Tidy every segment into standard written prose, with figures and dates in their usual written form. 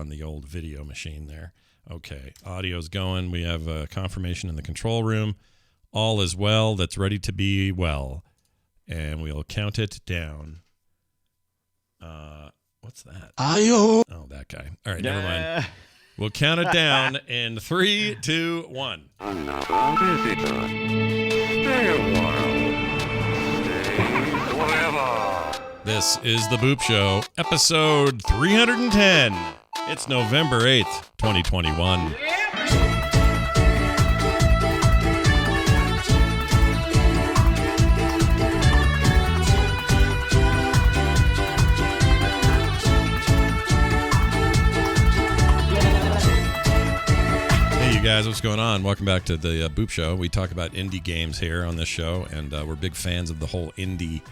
on the old video machine there. Okay, audio's going. We have confirmation in the control room. All is well. That's ready to be well. And we'll count it down. What's that? Oh, that guy. All right, never mind. We'll count it down in 3, 2, 1. Another visitor. Stay a while. Stay forever. This is The Boop Show, episode 310. It's November 8th, 2021. Hey guys, what's going on? Welcome back to the Boop Show. We talk about indie games here on this show, and we're big fans of the whole indie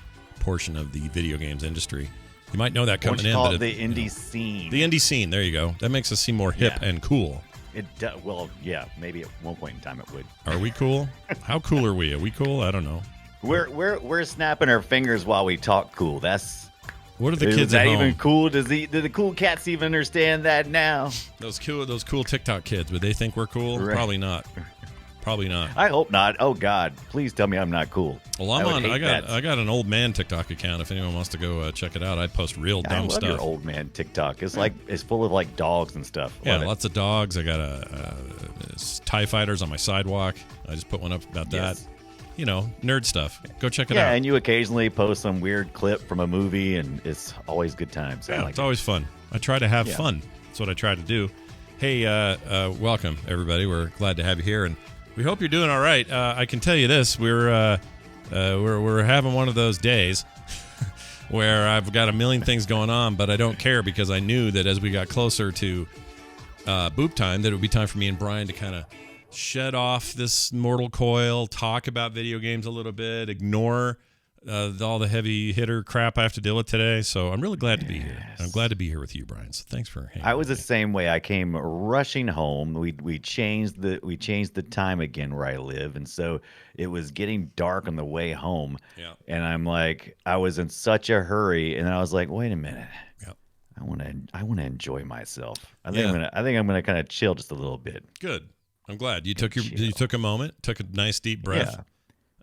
portion of the video games industry. You might know that coming in, but the indie scene. The indie scene. There you go. That makes us seem more hip and cool. Well, yeah, maybe at one point in time it would. Are we cool? How cool are we? Are we cool? I don't know. We're snapping our fingers while we talk cool. What are the kids at home? Is that even cool? Do the cool cats even understand that now? Those cool TikTok kids, would they think we're cool? Right. Probably not. Probably not. I hope not. Oh God, please tell me I'm not cool. Well, I got an old man TikTok account. If anyone wants to go check it out, I post real dumb stuff. I love your old man TikTok. It's full of like dogs and stuff. Yeah, lots of dogs. I got TIE fighters on my sidewalk. I just put one up about that. You know, nerd stuff. Go check it out. Yeah, and you occasionally post some weird clip from a movie, and it's always good times. Yeah, it's always fun. I try to have fun. That's what I try to do. Hey, welcome everybody. We're glad to have you here, and we hope you're doing all right. I can tell you this: we're having one of those days where I've got a million things going on, but I don't care because I knew that as we got closer to boop time, that it would be time for me and Brian to kind of shed off this mortal coil, talk about video games a little bit, ignore all the heavy hitter crap I have to deal with today. So I'm really glad to be here. I'm glad to be here with you, Brian. So thanks for hanging. I was the same way. I came rushing home. We changed the time again where I live, and so it was getting dark on the way home. Yeah. And I'm like, I was in such a hurry, and I was like, wait a minute. Yep. I want to enjoy myself. I think I'm gonna kind of chill just a little bit. Good. I'm glad you took a moment, took a nice deep breath.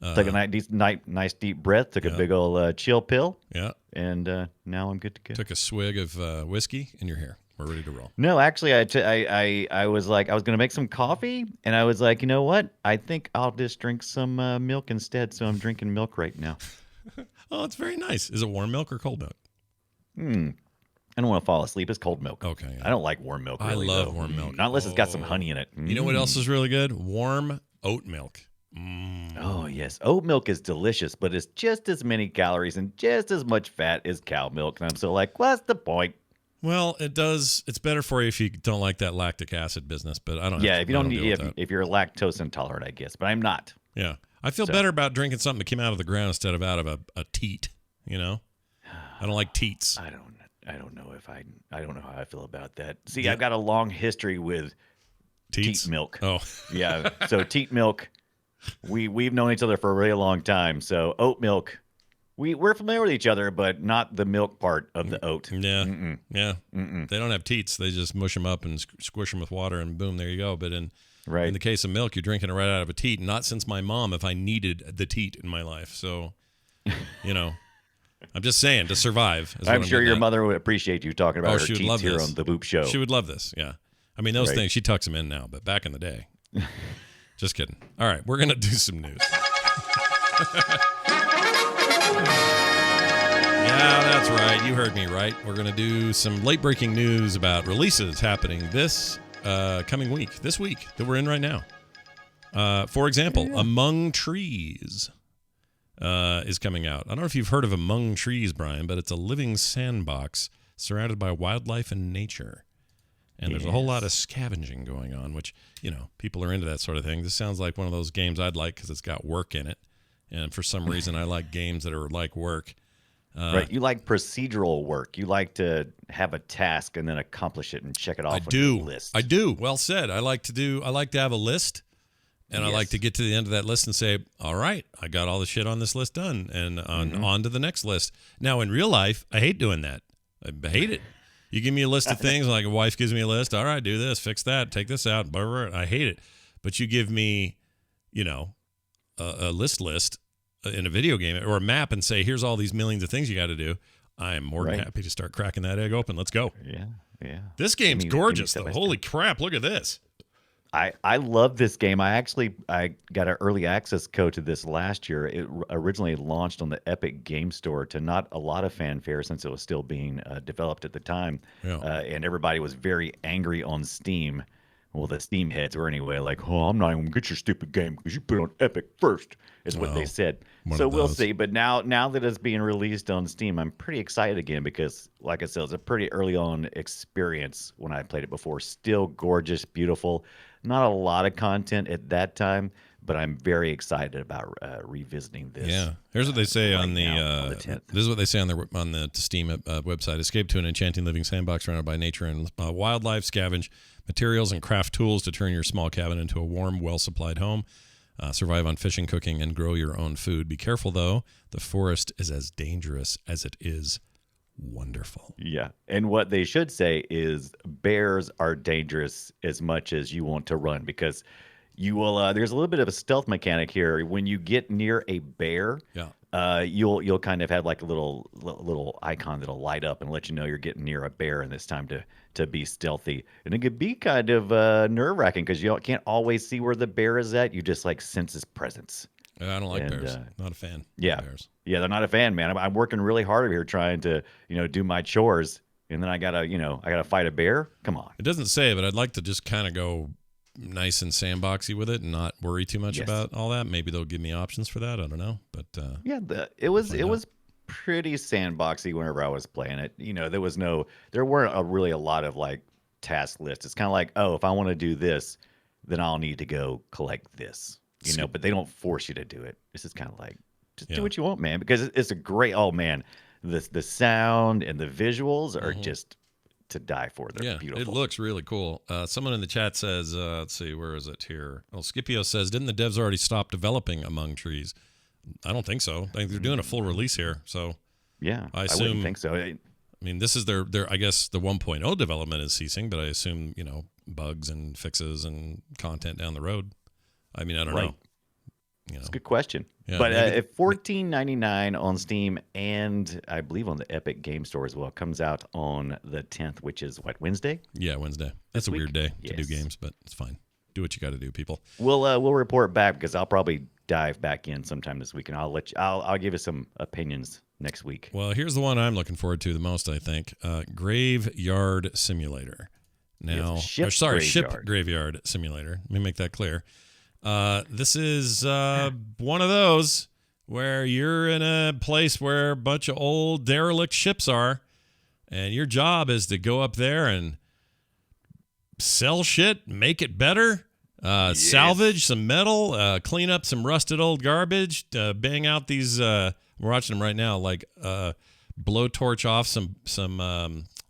Yeah. Took a nice deep breath. Took a big old chill pill. Yeah. And now I'm good to go. Took a swig of whiskey, and you're here. We're ready to roll. No, actually, I was like, I was gonna make some coffee, and I was like, you know what? I think I'll just drink some milk instead. So I'm drinking milk right now. Oh, it's very nice. Is it warm milk or cold milk? I don't want to fall asleep. It's cold milk. Okay. Yeah. I don't like warm milk. Really, I love warm milk. Not unless it's got some honey in it. You know what else is really good? Warm oat milk. Oh, yes. Oat milk is delicious, but it's just as many calories and just as much fat as cow milk. And I'm so like, what's the point? Well, it does. It's better for you if you don't like that lactic acid business, but I don't. Yeah, if you're lactose intolerant, I guess, but I'm not. Yeah, I feel better about drinking something that came out of the ground instead of out of a teat. You know, I don't like teats. I don't know how I feel about that. See, I've got a long history with teat milk. Oh, yeah. So teat milk, we've known each other for a really long time. So oat milk, we're familiar with each other, but not the milk part of the oat. Yeah, yeah. They don't have teats. They just mush them up and squish them with water, and boom, there you go. But in the case of milk, you're drinking it right out of a teat. Not since my mom, if I needed the teat in my life. So, you know. I'm just saying, to survive. I'm sure your mother would appreciate you talking about her teats here on the Boop Show. She would love this, yeah. I mean, those things, she tucks them in now, but back in the day. Just kidding. All right, we're going to do some news. Yeah, that's right. You heard me right. We're going to do some late-breaking news about releases happening this coming week, this week that we're in right now. For example, Among Trees is coming out. I don't know if you've heard of Among Trees, Brian, but it's a living sandbox surrounded by wildlife and nature. And there's a whole lot of scavenging going on, which, you know, people are into that sort of thing. This sounds like one of those games I'd like because it's got work in it. And for some reason, I like games that are like work. Right. You like procedural work. You like to have a task and then accomplish it and check it off on your list. I do. Well said. I like to have a list. And I like to get to the end of that list and say, all right, I got all the shit on this list done, and on to the next list. Now, in real life, I hate doing that. I hate it. You give me a list of things, like a wife gives me a list. All right, do this, fix that, take this out. Blah, blah, blah. I hate it. But you give me, a list in a video game or a map and say, here's all these millions of things you got to do. I am more than happy to start cracking that egg open. Let's go. Yeah. This game's gorgeous, though. Holy crap, look at this. I love this game. I got an early access code to this last year. It originally launched on the Epic Game Store to not a lot of fanfare since it was still being developed at the time. Yeah. And everybody was very angry on Steam. Well, the Steam heads were anyway, like, oh, I'm not even going to get your stupid game because you put it on Epic first, is what they said. So we'll see. But now that it's being released on Steam, I'm pretty excited again because, like I said, it's a pretty early on experience when I played it before. Still gorgeous, beautiful. Not a lot of content at that time, but I'm very excited about revisiting this. Yeah, here's what they say on the 10th. This is what they say on the Steam website: escape to an enchanting living sandbox surrounded by nature and wildlife. Scavenge materials and craft tools to turn your small cabin into a warm, well-supplied home. Survive on fishing, cooking, and grow your own food. Be careful, though. The forest is as dangerous as it is wonderful. Yeah. And what they should say is bears are dangerous as much as you want to run, because you will there's a little bit of a stealth mechanic here. When you get near a bear, you'll kind of have like a little icon that'll light up and let you know you're getting near a bear and it's time to be stealthy. And it could be kind of nerve-wracking because you can't always see where the bear is at. You just like sense his presence. I don't like bears. Not a fan. Yeah. Of bears. Yeah, they're not a fan, man. I'm working really hard over here trying to, do my chores, and then I gotta fight a bear. Come on. It doesn't say, but I'd like to just kind of go nice and sandboxy with it and not worry too much about all that. Maybe they'll give me options for that. I don't know, but it was pretty sandboxy whenever I was playing it. There weren't really a lot of like task lists. It's kind of like, oh, if I want to do this, then I'll need to go collect this. But they don't force you to do it. This is kind of like, just do what you want, man, because it's a great. Oh man, the sound and the visuals are just to die for. They're beautiful. It looks really cool. Someone in the chat says, let's see, where is it here? Well, Scipio says, didn't the devs already stop developing Among Trees? I don't think so. I think they're doing a full release here. So yeah, I assume. I wouldn't think so. I mean, this is their. I guess the 1.0 development is ceasing, but I assume bugs and fixes and content down the road. I mean, I don't know. It's a good question. Yeah, but at $14.99 on Steam and I believe on the Epic Game Store as well, comes out on the 10th, which is what, Wednesday? Yeah, Wednesday. That's a weird day to do games, but it's fine. Do what you got to do, people. We'll report back because I'll probably dive back in sometime this week, and I'll give you some opinions next week. Well, here's the one I'm looking forward to the most. I think Graveyard Simulator. Now, ship Graveyard Simulator. Let me make that clear. This is one of those where you're in a place where a bunch of old derelict ships are, and your job is to go up there and sell shit, make it better, salvage some metal, clean up some rusted old garbage, bang out these. We're watching them right now, like blowtorch off some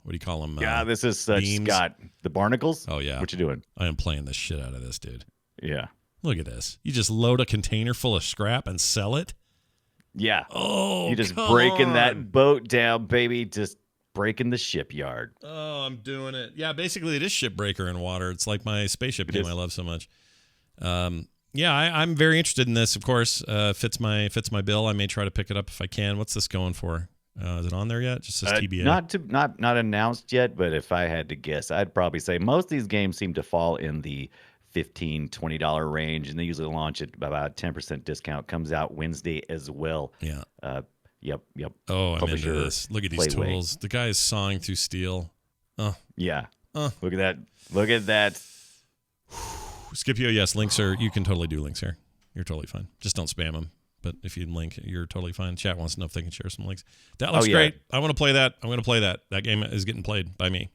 what do you call them? Yeah, this is Scott, the barnacles. Oh yeah, what you doing? I am playing the shit out of this, dude. Yeah. Look at this. You just load a container full of scrap and sell it? Yeah. Oh, you just breaking that boat down, baby. Just breaking the shipyard. Oh, I'm doing it. Yeah, basically it is Shipbreaker in water. It's like my spaceship game I love so much. I'm very interested in this, of course. Fits my bill. I may try to pick it up if I can. What's this going for? Is it on there yet? Just says TBA. Not announced yet, but if I had to guess, I'd probably say most of these games seem to fall in the $15, $20 range, and they usually launch at about a 10% discount. Comes out Wednesday as well. Yeah. Yep. Oh, I'm into this. Look at these tools. The guy is sawing through steel. Oh. Yeah. Look at that. Scipio, yes, links are. You can totally do links here. You're totally fine. Just don't spam them. But if you link, you're totally fine. Chat wants to know if they can share some links. That looks great. I want to play that. I'm going to play that. That game is getting played by me.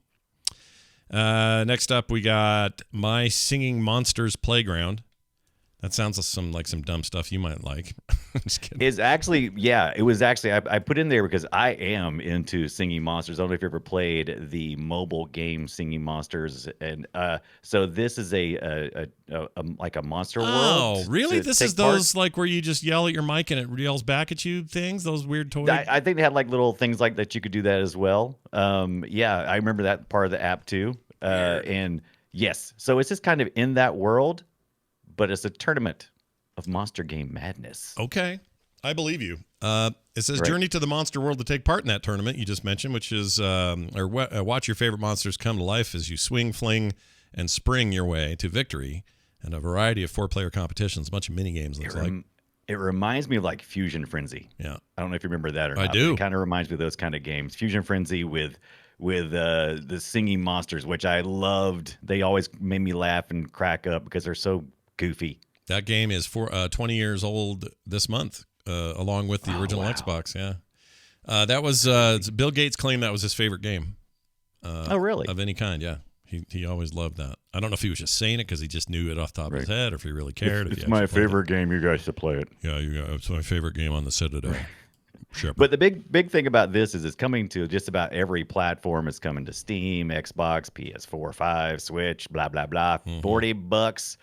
Next up, we got My Singing Monsters Playground. That sounds like some dumb stuff you might like. Just kidding. It's actually, yeah, it was actually, I put in there because I am into Singing Monsters. I don't know if you ever played the mobile game Singing Monsters. And so this is like a Monster World. Oh, really? This is those like where you just yell at your mic and it yells back at you things? Those weird toys? I think they had like little things like that you could do that as well. Yeah, I remember that part of the app too. And yes, so it's just kind of in that world, but it's a tournament of monster game madness. Okay, I believe you. It says journey to the monster world to take part in that tournament you just mentioned, which is watch your favorite monsters come to life as you swing, fling, and spring your way to victory, and a variety of 4-player competitions, a bunch of mini games. It reminds me of like Fusion Frenzy. Yeah, I don't know if you remember that or not. I do. It kind of reminds me of those kind of games. Fusion Frenzy with the singing monsters, which I loved. They always made me laugh and crack up because they're so goofy. That game is 20 years old this month, along with the original Xbox. Yeah, that was Bill Gates claimed that was his favorite game. Oh, really? Of any kind, yeah. He always loved that. I don't know if he was just saying it because he just knew it off the top of his head, or if he really cared. It's my favorite game. You guys should play it. Yeah, it's my favorite game on the set today. Shepard. But the big thing about this is it's coming to just about every platform. It's coming to Steam, Xbox, PS4, 5, Switch, blah blah blah. $40,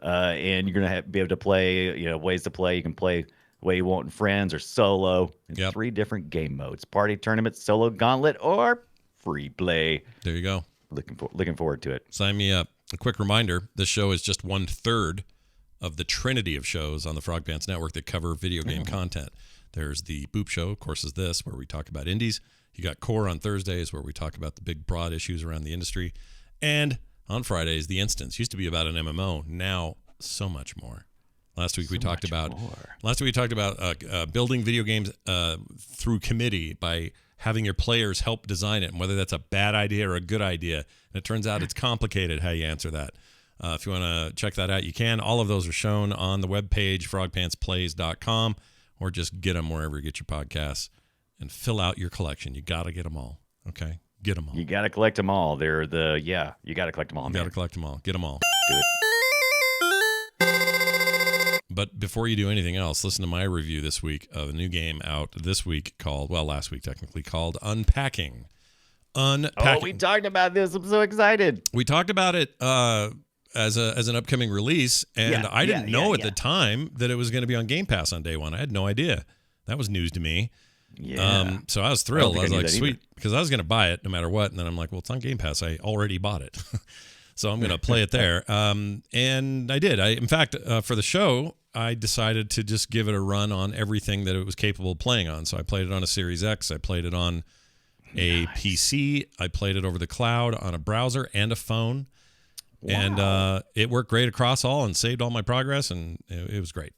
and you're gonna be able to play. Ways to play. You can play the way you want in friends or solo. In 3 different game modes: party, tournament, solo, gauntlet, or free play. There you go. Looking forward to it. Sign me up. A quick reminder: this show is just 1/3 of the trinity of shows on the Frog Pants Network that cover video game content. There's the Boop Show, of course, is this, where we talk about indies. You got Core on Thursdays, where we talk about the big, broad issues around the industry. And on Fridays, The Instance. Used to be about an MMO. Now, so much more. Last week we talked about building video games through committee by having your players help design it, and whether that's a bad idea or a good idea. And it turns out it's complicated how you answer that. If you want to check that out, you can. All of those are shown on the webpage, frogpantsplays.com. Or just get them wherever you get your podcasts and fill out your collection. You got to get them all. Okay? Get them all. You got to collect them all. You got to collect them all. You got to collect them all. Get them all. Do it. But before you do anything else, listen to my review this week of a new game out this week last week technically, called Unpacking. Oh, we talked about this. I'm so excited. We talked about it as an upcoming release, and I didn't know at the time that it was going to be on Game Pass on day one. I had no idea. That was news to me. Yeah. So I was thrilled. I was like, sweet, because I was going to buy it no matter what, and then I'm like, well, it's on Game Pass. I already bought it, so I'm going to play it there. And I did. In fact, for the show, I decided to just give it a run on everything that it was capable of playing on. So I played it on a Series X. I played it on a PC. I played it over the cloud on a browser and a phone. Wow. And it worked great across all and saved all my progress, and it was great.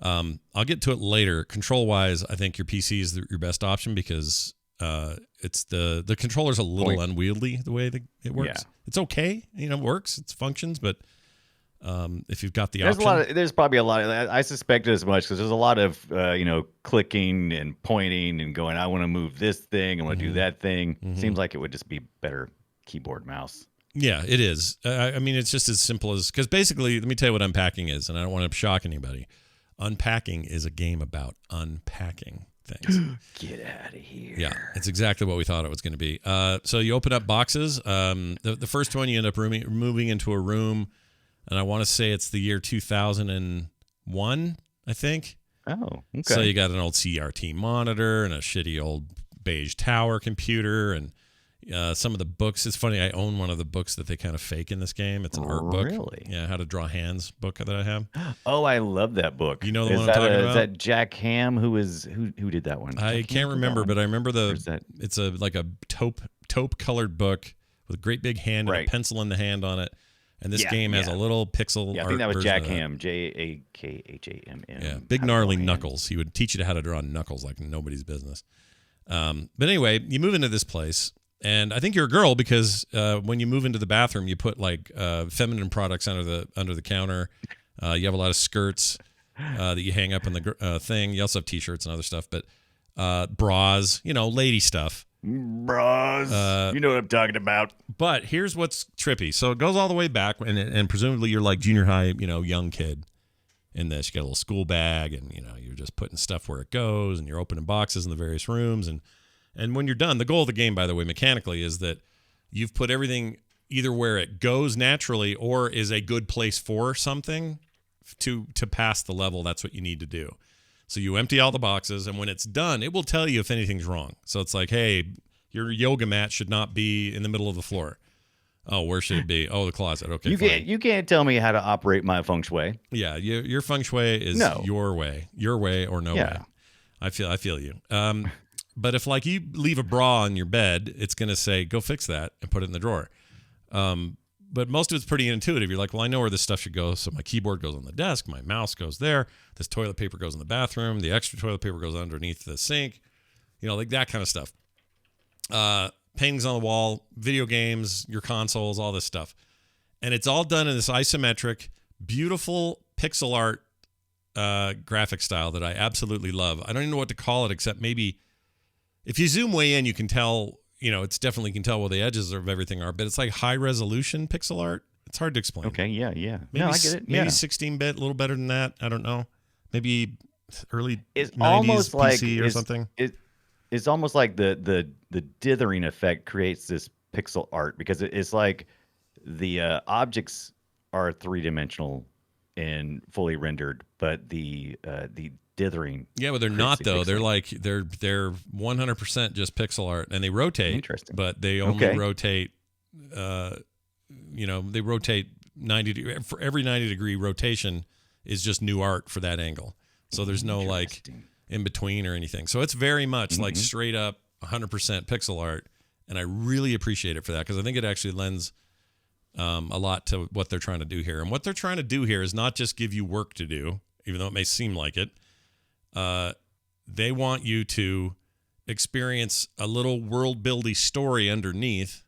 I'll get to it later. Control-wise, I think your PC is your best option because it's the controller's a little unwieldy the way that it works. Yeah. It's okay, it works, it functions, but if you've got the option, there's probably a lot of that. I suspected as much because there's a lot of clicking and pointing and going, I want to move this thing, I want to do that thing. Seems like it would just be better keyboard mouse. Yeah, it is. I mean, it's just as simple as, because basically, let me tell you what Unpacking is, and I don't want to shock anybody. Unpacking is a game about unpacking things. Get out of here. Yeah, it's exactly what we thought it was going to be. So you open up boxes. The first one, you end up moving into a room, and I want to say it's the year 2001, I think. Oh, okay. So you got an old CRT monitor and a shitty old beige tower computer, and some of the books. It's funny, I own one of the books that they kind of fake in this game. It's an art book. Really? Yeah, How to Draw Hands book that I have. Oh, I love that book. You know the one I'm talking about? Is that Jack Ham? Who did that one? I can't remember, but I remember it's like a taupe colored book with a great big hand and a pencil in the hand on it. And this game has a little pixel art. I think that was Jack Ham. JAKHAMM. Yeah, big gnarly knuckles. He would teach you how to draw knuckles like nobody's business. But anyway, you move into this place. And I think you're a girl because when you move into the bathroom, you put like feminine products under the counter. You have a lot of skirts that you hang up in the thing. You also have T-shirts and other stuff, but bras, lady stuff. Bras, you know what I'm talking about. But here's what's trippy. So it goes all the way back, and presumably you're like junior high, young kid, in this. You got a little school bag, and you're just putting stuff where it goes, and you're opening boxes in the various rooms, and when you're done, the goal of the game, by the way, mechanically, is that you've put everything either where it goes naturally or is a good place for something to pass the level. That's what you need to do. So you empty all the boxes, and when it's done, it will tell you if anything's wrong. So it's like, hey, your yoga mat should not be in the middle of the floor. Oh, where should it be? Oh, the closet. Okay, you can't tell me how to operate my feng shui. Yeah, your feng shui is your way or no way. I feel you. But if like you leave a bra on your bed, it's going to say, go fix that and put it in the drawer. But most of it's pretty intuitive. You're like, well, I know where this stuff should go. So my keyboard goes on the desk. My mouse goes there. This toilet paper goes in the bathroom. The extra toilet paper goes underneath the sink. Like that kind of stuff. Paintings on the wall, video games, your consoles, all this stuff. And it's all done in this isometric, beautiful pixel art graphic style that I absolutely love. I don't even know what to call it except maybe if you zoom way in, you can tell, it's definitely can tell where the edges of everything are, but it's like high resolution pixel art. It's hard to explain. Okay, yeah. Maybe, I get it. Maybe 16-bit, a little better than that. I don't know. Maybe early it's 90s almost PC or something. It's almost like the dithering effect creates this pixel art because it's like the objects are three-dimensional and fully rendered, but the dithering. Yeah, but they're not though. They're like they're 100% just pixel art, and they rotate. Interesting. But they only rotate. They rotate 90 for every 90-degree rotation is just new art for that angle. So there's no like in between or anything. So it's very much like straight up 100% pixel art, and I really appreciate it for that because I think it actually lends a lot to what they're trying to do here. And what they're trying to do here is not just give you work to do, even though it may seem like it. They want you to experience a little world-building story underneath,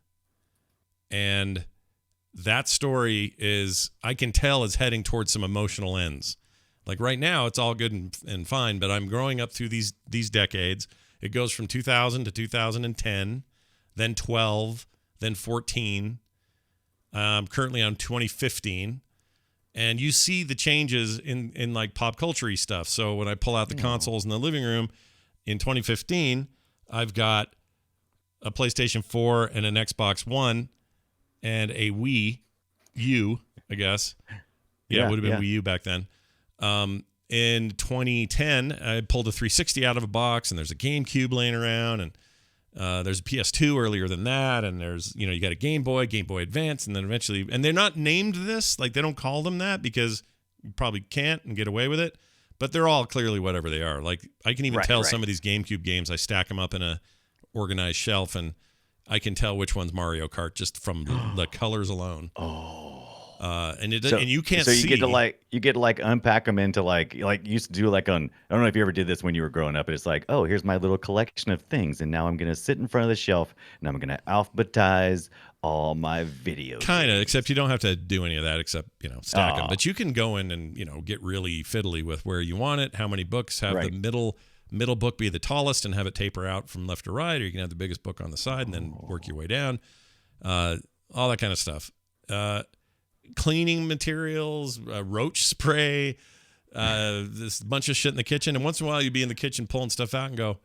and that story I can tell is heading towards some emotional ends. Like right now, it's all good and fine, but I'm growing up through these decades. It goes from 2000 to 2010, then 12, then 14. Currently, I'm 2015. And you see the changes in like pop culture-y stuff. So when I pull out the consoles in the living room in 2015, I've got a PlayStation 4 and an Xbox One and a Wii U, I guess. Yeah, it would have been Wii U back then. In 2010, I pulled a 360 out of a box, and there's a GameCube laying around, and there's a PS2 earlier than that, and there's, you got a Game Boy Advance, and then eventually, and they're not named this, like they don't call them that because you probably can't and get away with it, but they're all clearly whatever they are. Like I can even tell some of these GameCube games, I stack them up in a organized shelf, and I can tell which one's Mario Kart just from the colors alone. And you can't see. So you get to unpack them into like you used to do like on, I don't know if you ever did this when you were growing up, but it's like, oh, here's my little collection of things, and now I'm gonna sit in front of the shelf and I'm gonna alphabetize all my videos. Kind of, except you don't have to do any of that except stack them. But you can go in and get really fiddly with where you want it, how many books, have the middle book be the tallest and have it taper out from left to right, or you can have the biggest book on the side and then work your way down. All that kind of stuff. Cleaning materials, roach spray, this bunch of shit in the kitchen. And once in a while you'd be in the kitchen pulling stuff out and go,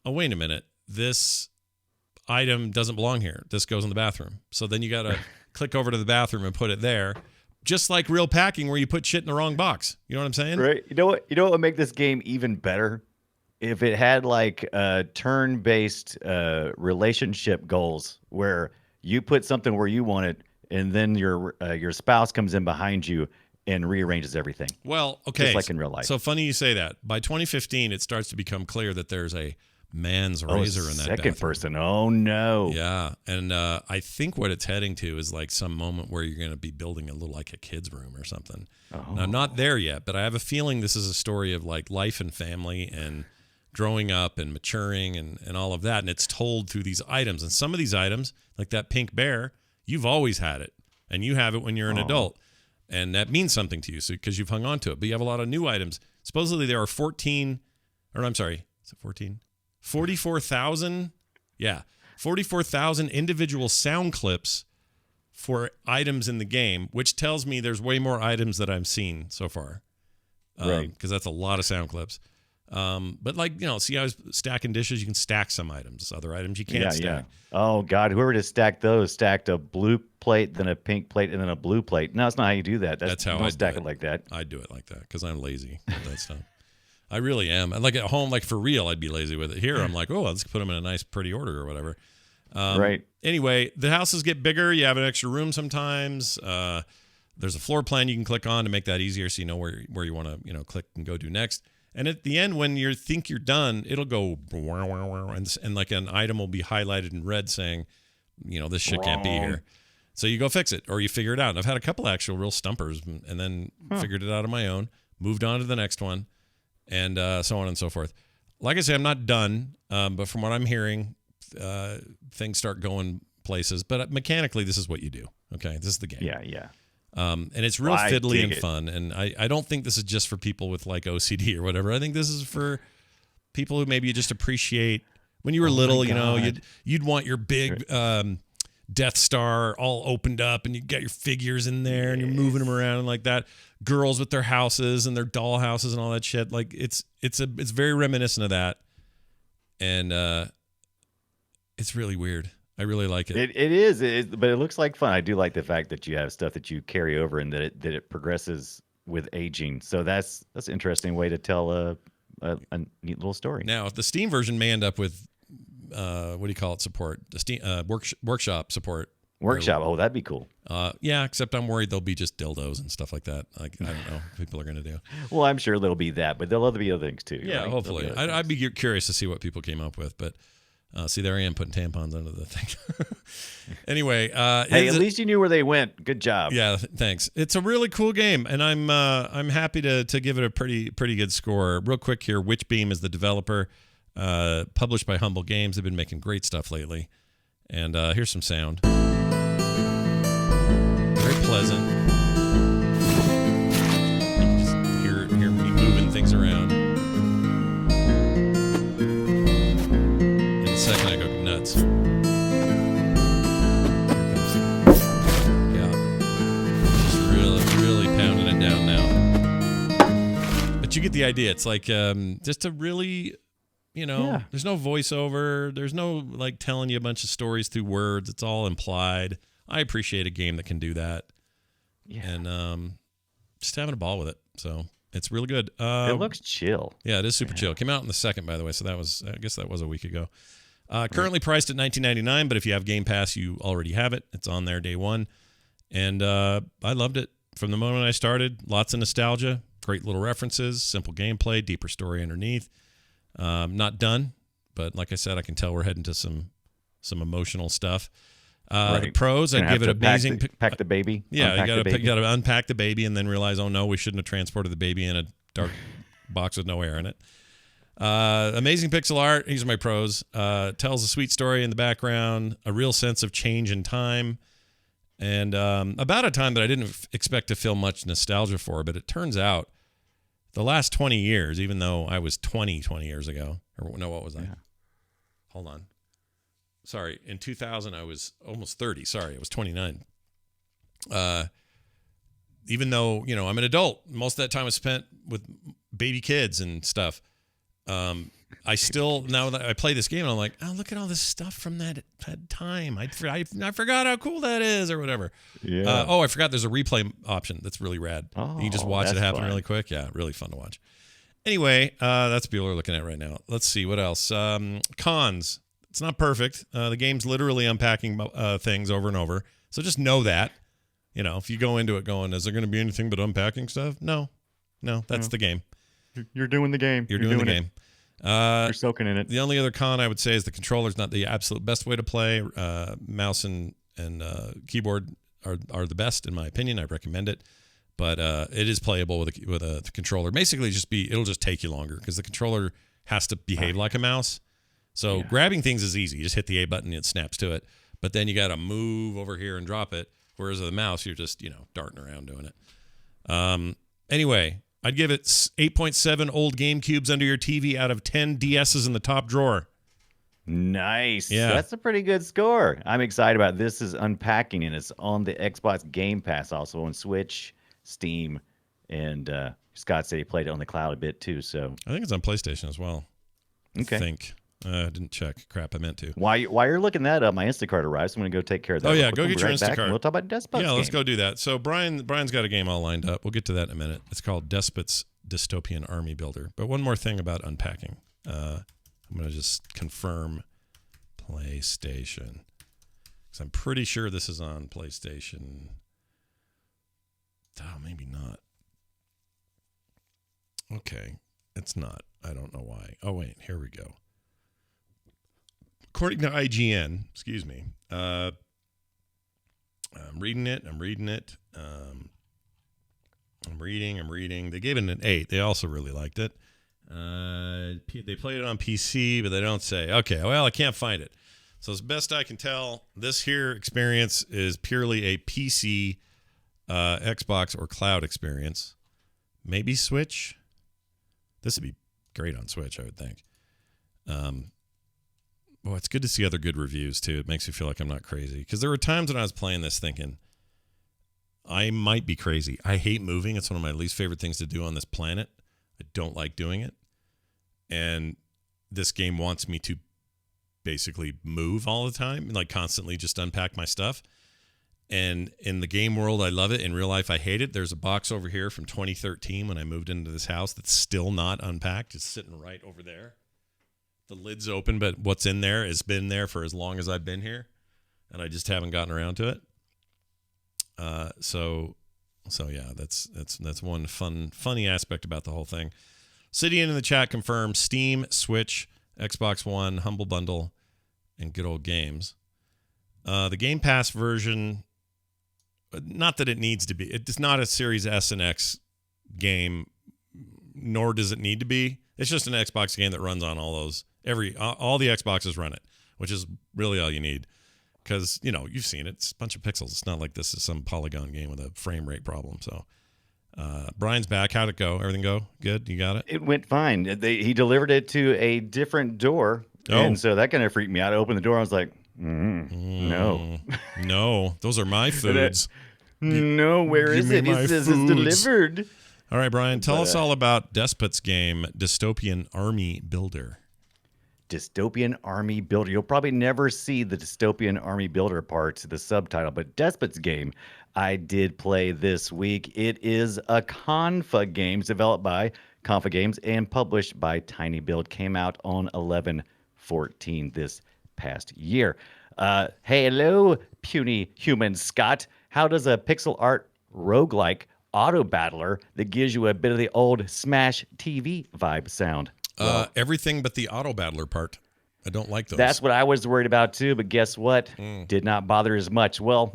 oh, wait a minute. This item doesn't belong here. This goes in the bathroom. So then you got to click over to the bathroom and put it there. Just like real packing where you put shit in the wrong box. You know what I'm saying? Right. You know what would make this game even better? If it had like turn-based relationship goals where you put something where you want it, and then your spouse comes in behind you and rearranges everything. Well, okay. Just like in real life. So funny you say that. By 2015, it starts to become clear that there's a man's razor in that second bathroom. person. Oh, no. Yeah. And I think what it's heading to is like some moment where you're going to be building a little like a kid's room or something. Oh. Now, I'm not there yet, but I have a feeling this is a story of like life and family and growing up and maturing and all of that. And it's told through these items. And some of these items, like that pink bear, you've always had it, and you have it when you're an adult, and that means something to you because you've hung on to it. But you have a lot of new items. Supposedly there are 44,000. Yeah, 44,000 individual sound clips for items in the game, which tells me there's way more items that I've seen so far. Right. Because that's a lot of sound clips. But like, see, I was stacking dishes. You can stack some items. Other items you can't stack. Oh God, whoever just stacked those stacked a blue plate, then a pink plate, and then a blue plate. No, that's not how you do that. That's how I I stack it like that. I do it like that because I'm lazy with that stuff. I really am. Like at home, like for real, I'd be lazy with it. Here, I'm like, let's put them in a nice, pretty order or whatever. Right. Anyway, the houses get bigger. You have an extra room sometimes. There's a floor plan you can click on to make that easier, so you know where you want to click and go do next. And at the end, when you think you're done, it'll go and like an item will be highlighted in red saying, this shit can't be here. So you go fix it or you figure it out. And I've had a couple actual real stumpers and then figured it out on my own, moved on to the next one, and so on and so forth. Like I say, I'm not done, but from what I'm hearing, things start going places. But mechanically, this is what you do. Okay, this is the game. Yeah. And it's real fiddly and fun. And I don't think this is just for people with like OCD or whatever. I think this is for people who maybe you just appreciate when you were little, you'd want your big Death Star all opened up and you got your figures in there and you're moving them around and like that. Girls with their houses and their doll houses and all that shit. Like it's very reminiscent of that. And it's really weird. I really like it. It is, but it looks like fun. I do like the fact that you have stuff that you carry over and that it progresses with aging. So that's an interesting way to tell a neat little story. Now, the Steam version may end up with what do you call it? Support the Steam workshop support. Workshop. Oh, that'd be cool. Yeah, except I'm worried there'll be just dildos and stuff like that. Like I don't know what people are going to do. Well, I'm sure there'll be that, but there'll be other things too. Yeah, right? Hopefully. I'd be curious to see what people came up with, but. See, there I am putting tampons under the thing. Anyway, hey, at least you knew where they went. Good job. Yeah, thanks. It's a really cool game, and I'm happy to give it a pretty good score. Real quick here, Witchbeam is the developer, published by Humble Games. They've been making great stuff lately, and here's some sound. Very pleasant. You just hear me moving things around. Second, I go nuts. Yeah, just really pounding it down now. But you get the idea. It's like just a really, there's no voiceover. There's no like telling you a bunch of stories through words. It's all implied. I appreciate a game that can do that. Yeah, and just having a ball with it. So. It's really good. It looks chill. Yeah, it is super chill. It came out in the second, by the way. So I guess that was a week ago. Currently priced at $19.99, but if you have Game Pass, you already have it. It's on there day one. And I loved it from the moment I started. Lots of nostalgia, great little references, simple gameplay, deeper story underneath. Not done, but like I said, I can tell we're heading to some emotional stuff. The pros, I'd give it amazing. Pack the baby. Yeah, you got to unpack the baby and then realize, oh no, we shouldn't have transported the baby in a dark box with no air in it. Amazing pixel art. These are my pros. Tells a sweet story in the background, a real sense of change in time, and about a time that I didn't expect to feel much nostalgia for. But it turns out the last 20 years, even though I was 20 years ago, or no, what was I? Yeah. Hold on. Sorry, in 2000 I was almost 30. Sorry, I was 29. Even though, I'm an adult, most of that time was spent with baby kids and stuff. I still, now that I play this game, I'm like, oh, look at all this stuff from that time. I forgot how cool that is or whatever. Yeah. I forgot there's a replay option that's really rad. You can just watch it happen really quick. Yeah, really fun to watch. Anyway, that's what people are looking at right now. Let's see, what else? Cons. It's not perfect. The game's literally unpacking things over and over. So just know that. If you go into it going, is there going to be anything but unpacking stuff? No, that's the game. You're doing the game. You're doing the game. You're soaking in it. The only other con I would say is the controller's not the absolute best way to play. Mouse and keyboard are the best in my opinion. I recommend it, but it is playable with a controller. Basically, it'll just take you longer because the controller has to behave like a mouse. So grabbing things is easy. You just hit the A button and it snaps to it. But then you got to move over here and drop it. Whereas with the mouse, you're just darting around doing it. Anyway. I'd give it 8.7 old GameCubes under your TV out of 10 DSs in the top drawer. Nice. Yeah. That's a pretty good score. I'm excited about it. This is Unpacking, and it's on the Xbox Game Pass, also on Switch, Steam, And Scott said he played it on the cloud a bit too. So I think it's on PlayStation as well. Okay. I think. I didn't check. Crap, I meant to. While you're looking that up, my Instacart arrives. So I'm going to go take care of that. Oh, yeah, quick. go We'll get be your right back, Instacart. and we'll talk about Despot's Yeah, let's game. go do that. So Brian's got a game all lined up. We'll get to that in a minute. It's called Despot's Dystopian Army Builder. But one more thing about unpacking. I'm going to just confirm PlayStation. Because I'm pretty sure this is on PlayStation. Oh, maybe not. Okay, it's not. I don't know why. Oh, wait, here we go. According to IGN, excuse me, I'm reading it. I'm reading. They gave it an 8. They also really liked it. They played it on PC, but they don't say. Okay, well, I can't find it. So as best I can tell, this here experience is purely a PC, Xbox, or cloud experience. Maybe Switch. This would be great on Switch, I would think. Well, it's good to see other good reviews, too. It makes me feel like I'm not crazy. Because there were times when I was playing this thinking, I might be crazy. I hate moving. It's one of my least favorite things to do on this planet. I don't like doing it. And this game wants me to basically move all the time, like constantly just unpack my stuff. And in the game world, I love it. In real life, I hate it. There's a box over here from 2013 when I moved into this house that's still not unpacked. It's sitting right over there. The lid's open, but what's in there has been there for as long as I've been here, and I just haven't gotten around to it. So yeah, that's one funny aspect about the whole thing. Sidian in the chat confirms Steam, Switch, Xbox One, Humble Bundle, and good old games. The Game Pass version, not that it needs to be. It's not a Series S and X game, nor does it need to be. It's just an Xbox game that runs on all those. All the Xboxes run it, which is really all you need. Because, you've seen it. It's a bunch of pixels. It's not like this is some polygon game with a frame rate problem. So, Brian's back. How'd it go? Everything go? Good? You got it? It went fine. He delivered it to a different door. Oh. And so that kind of freaked me out. I opened the door. I was like, no. No, those are my foods. No, where is it? It says it's delivered. All right, Brian, tell us all about Despot's game, Dystopian Army Builder. Dystopian Army Builder. You'll probably never see the Dystopian Army Builder part, the subtitle, but Despot's game I did play this week. It is a Confa Games, developed by Confa Games and published by Tiny Build. Came out on 11/14 this past year. Hello, puny human Scott. How does a pixel art roguelike auto battler that gives you a bit of the old Smash TV vibe sound? Well, everything but the auto battler part. I don't like those. That's what I was worried about too, but guess what? Did not bother as much. Well,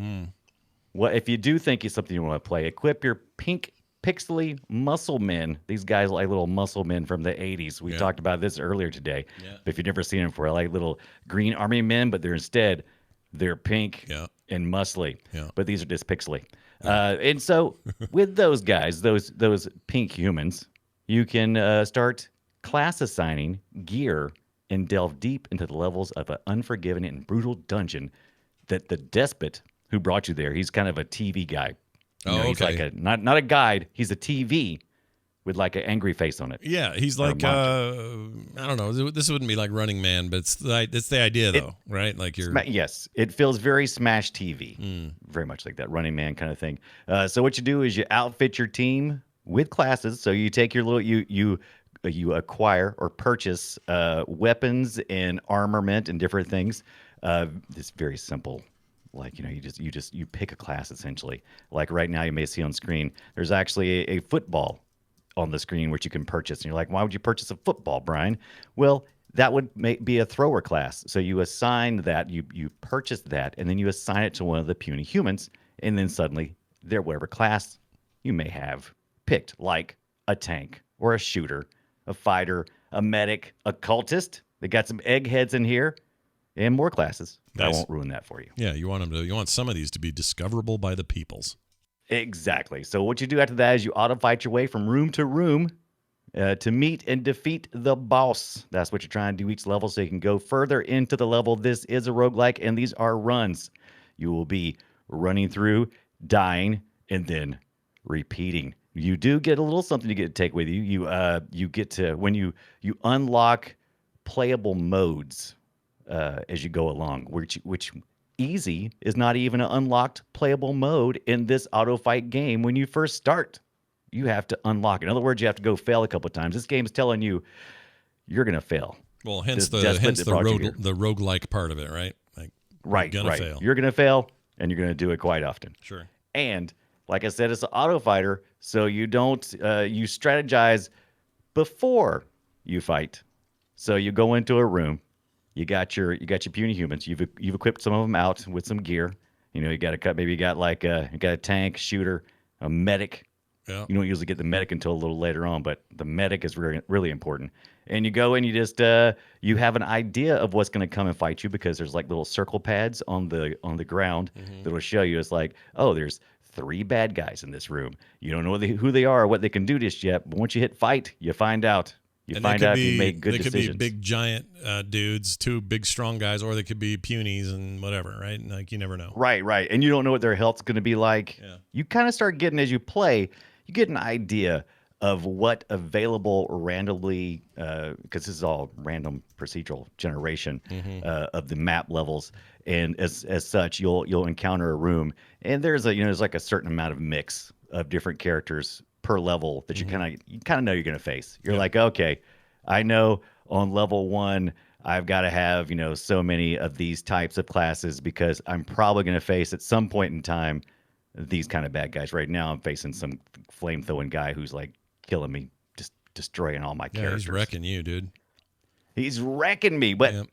if you do think it's something you want to play, equip your pink pixely muscle men. These guys like little muscle men from the 80s. We talked about this earlier today. Yeah. But if you've never seen them before, like little green army men, but they're pink and muscly. Yeah. But these are just pixely. And so with those guys, those pink humans, you can start class assigning gear and delve deep into the levels of an unforgiving and brutal dungeon that the despot who brought you there, he's kind of a TV guy. He's like not a guide, he's a TV with like an angry face on it. Yeah, he's like I don't know. This wouldn't be like Running Man, but it's the idea though, right? Like yes, it feels very Smash TV, very much like that Running Man kind of thing. So what you do is you outfit your team with classes. So you take your little you acquire or purchase weapons and armament and different things. It's very simple. Like, you pick a class essentially. Like right now you may see on screen, there's actually a football on the screen which you can purchase. And you're like, why would you purchase a football, Brian? Well, that would be a thrower class. So you assign that, you purchase that, and then you assign it to one of the puny humans. And then suddenly they're whatever class you may have picked, like a tank or a shooter, a fighter, a medic, a cultist. They got some eggheads in here and more classes. Nice. I won't ruin that for you. Yeah, you want some of these to be discoverable by the peoples. Exactly. So what you do after that is you auto-fight your way from room to room to meet and defeat the boss. That's what you're trying to do each level so you can go further into the level. This is a roguelike, and these are runs. You will be running through, dying, and then repeating. you do get a little something you get to take with you. You get to when you unlock playable modes as you go along, which easy is not even an unlocked playable mode in this auto fight game. When you first start, you have to unlock. In other words, you have to go fail a couple of times. This game is telling you you're gonna fail. Well, hence the roguelike part of it, right? Like, right, you're gonna fail. You're gonna fail, and you're gonna do it quite often. Sure. And like I said, it's an auto fighter, so you don't you strategize before you fight. So you go into a room, you got your puny humans. You've equipped some of them out with some gear. You know, you got to cut. Maybe you got a tank, shooter, a medic. Yeah. You don't usually get the medic until a little later on, but the medic is really, really important. And you go and you just you have an idea of what's going to come and fight you because there's like little circle pads on the ground that'll show you. It's like, oh, there's 3 bad guys in this room. You don't know who they are or what they can do just yet, but once you hit fight, you find out. You find out if you make good decisions. They could be big giant dudes, 2 big strong guys, or they could be punies and whatever, right? Like you never know. Right. And you don't know what their health's going to be like. Yeah. You kind of start getting, as you play, you get an idea of what available randomly, because this is all random procedural generation of the map levels, and as such, you'll encounter a room, and there's like a certain amount of mix of different characters per level that you kind of know you're going to face. You're like, okay, I know on level 1 I've got to have so many of these types of classes because I'm probably going to face at some point in time these kind of bad guys. Right now I'm facing some flame throwing guy who's like killing me, just destroying all my characters. He's wrecking you, dude. He's wrecking me, but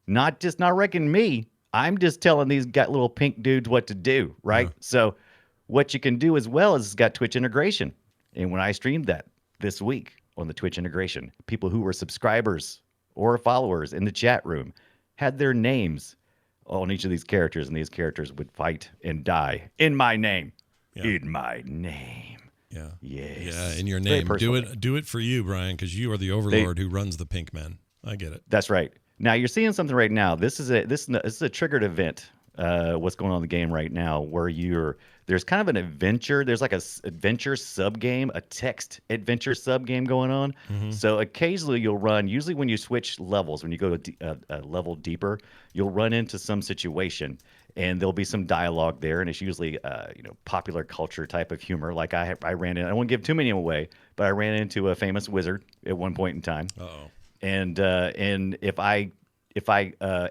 not wrecking me. I'm just telling these little pink dudes what to do, right? Yeah. So what you can do as well is it's got Twitch integration. And when I streamed that this week on the Twitch integration, people who were subscribers or followers in the chat room had their names on each of these characters, and these characters would fight and die in my name. Yeah. In my name. Yeah. Yes. Yeah, in your name. Do it for you, Brian, because you are the overlord who runs the Pink Men. I get it. That's right. Now you're seeing something right now. This is a triggered event. What's going on in the game right now, where there's kind of an adventure. There's like a adventure sub game, a text adventure sub game going on. So occasionally you'll run. Usually when you switch levels, when you go to a level deeper, you'll run into some situation, and there'll be some dialogue there, and it's usually popular culture type of humor. Like I ran in. I won't give too many away, but I ran into a famous wizard at one point in time. Uh-oh. And if I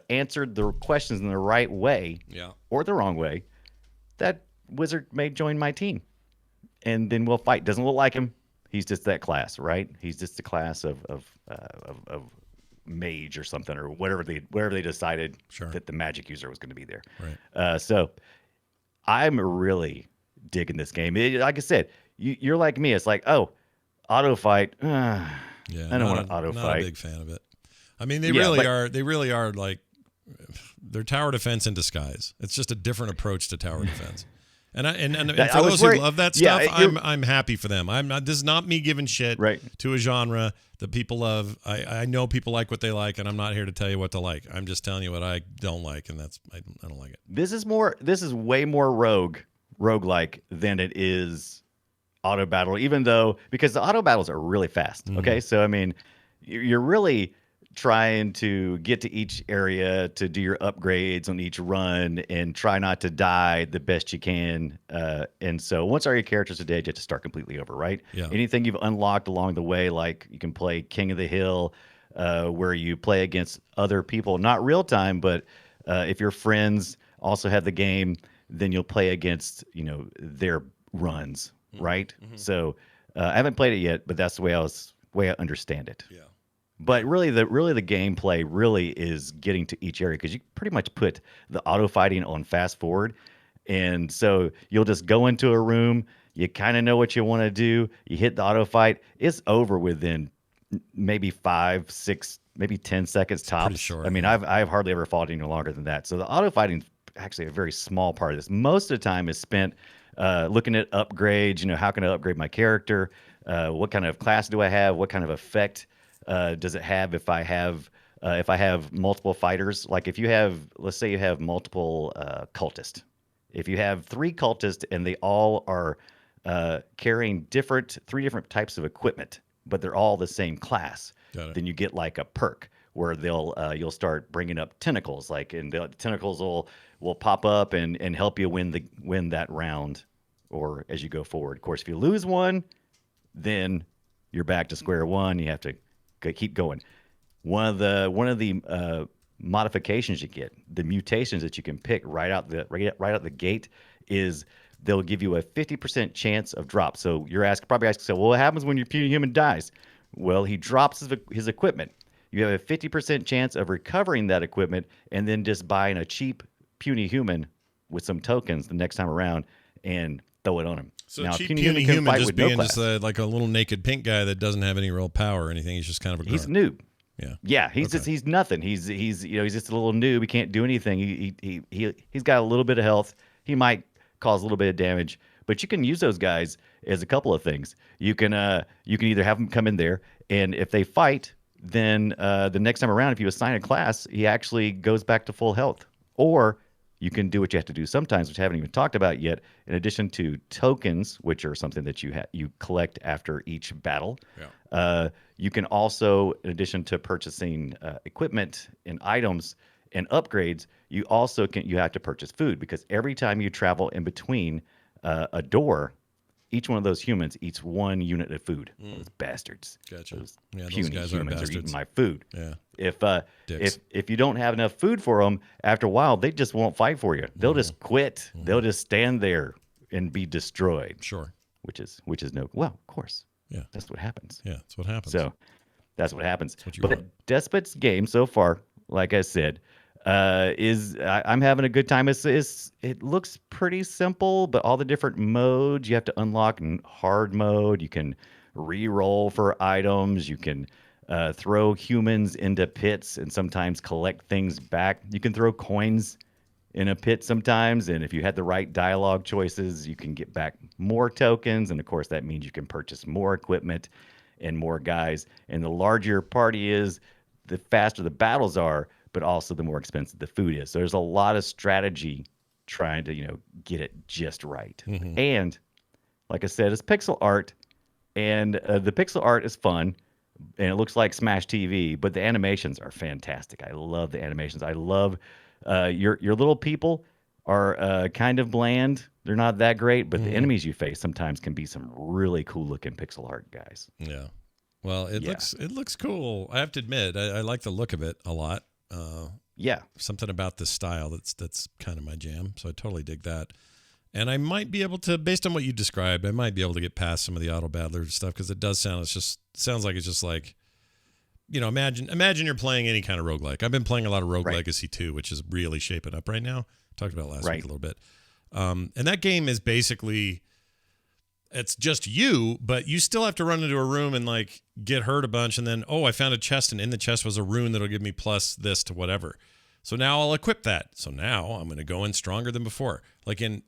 answered the questions in the right way or the wrong way, that wizard may join my team, and then we'll fight. Doesn't look like him. He's just that class, right? He's just a class of mage or something, or whatever they decided that the magic user was going to be there. Right. So I'm really digging this game. Like I said, you're like me. It's like, oh, auto fight. Yeah, I don't want to auto not fight. a big fan of it. I mean, they really are like they're tower defense in disguise. It's just a different approach to tower defense. And for those who love that stuff, I'm happy for them. I'm not. This is not me giving shit to a genre that people love. I know people like what they like, and I'm not here to tell you what to like. I'm just telling you what I don't like, and I don't like it. This is way more roguelike than it is auto battle, even though, because the auto battles are really fast. Okay. So, I mean, you're really trying to get to each area to do your upgrades on each run and try not to die the best you can. And so once all your characters are dead, you have to start completely over, right? Yeah. Anything you've unlocked along the way, like you can play King of the Hill, where you play against other people, not real time, but if your friends also have the game, then you'll play against, their runs. Right. So I haven't played it yet, but that's the way I understand it. Yeah. But really the gameplay really is getting to each area, because you pretty much put the auto fighting on fast forward. And so you'll just go into a room. You kind of know what you want to do. You hit the auto fight. It's over within maybe 5, 6, maybe 10 seconds tops. Pretty short. I mean, I've hardly ever fought any longer than that. So the auto fighting is actually a very small part of this. Most of the time is spent looking at upgrades. How can I upgrade my character? What kind of class do I have? What kind of effect does it have if I have multiple fighters? Like let's say you have multiple cultists. If you have 3 cultists and they all are carrying three different types of equipment, but they're all the same class. Then you get like a perk where you'll start bringing up tentacles, and the tentacles will pop up and help you win that round, or as you go forward. Of course, if you lose one, then you're back to square one. You have to keep going. One of the modifications you get, the mutations that you can pick right out the gate, is they'll give you a 50% chance of drop. So you're probably asking, so well, what happens when your puny human dies? Well, he drops his equipment. You have a 50% chance of recovering that equipment and then just buying a cheap puny human with some tokens the next time around and throw it on him. So now, cheap puny human just being just like a little naked pink guy that doesn't have any real power or anything. He's just kind of a grunt. He's a noob. Yeah. He's nothing. He's just a little noob. He can't do anything. He's got a little bit of health. He might cause a little bit of damage, but you can use those guys as a couple of things. You can either have them come in there, and if they fight, then the next time around, if you assign a class, he actually goes back to full health. Or you can do what you have to do sometimes, which I haven't even talked about yet. In addition to tokens, which are something that you collect after each battle, you can also, in addition to purchasing equipment and items and upgrades, you have to purchase food, because every time you travel in between a door, each one of those humans eats 1 unit of food. Those bastards. Gotcha. Those those guys humans are bastards. are eating my food. Yeah. If you don't have enough food for them, after a while, they just won't fight for you. They'll just quit. They'll just stand there and be destroyed. Sure. Which is well, of course. Yeah. That's what happens. Yeah, that's what happens. So that's what happens. That's what you but want. Despot's game so far, like I said, I'm having a good time. It looks pretty simple, but all the different modes you have to unlock in hard mode. You can re-roll for items. You can throw humans into pits and sometimes collect things back. You can throw coins in a pit sometimes, and if you had the right dialogue choices, you can get back more tokens, and of course that means you can purchase more equipment and more guys. And the larger your party is, the faster the battles are, but also the more expensive the food is. So there's a lot of strategy trying to get it just right. And like I said, it's pixel art, and the pixel art is fun, and it looks like Smash TV, but the animations are fantastic. I love the animations. I love your little people are kind of bland. They're not that great, but the enemies you face sometimes can be some really cool looking pixel art guys. Yeah. Well, it looks cool. I have to admit, I like the look of it a lot. Something about the style that's kind of my jam. So I totally dig that. And I might be able to, based on what you described, I might be able to get past some of the auto battler stuff, because it does sounds like it's just like, imagine you're playing any kind of roguelike. I've been playing a lot of Rogue Legacy 2, which is really shaping up right now. Talked about it last week a little bit. And that game is basically, it's just you, but you still have to run into a room and like get hurt a bunch, and then I found a chest, and in the chest was a rune that'll give me plus this to whatever. So now I'll equip that. So now I'm going to go in stronger than before. Like in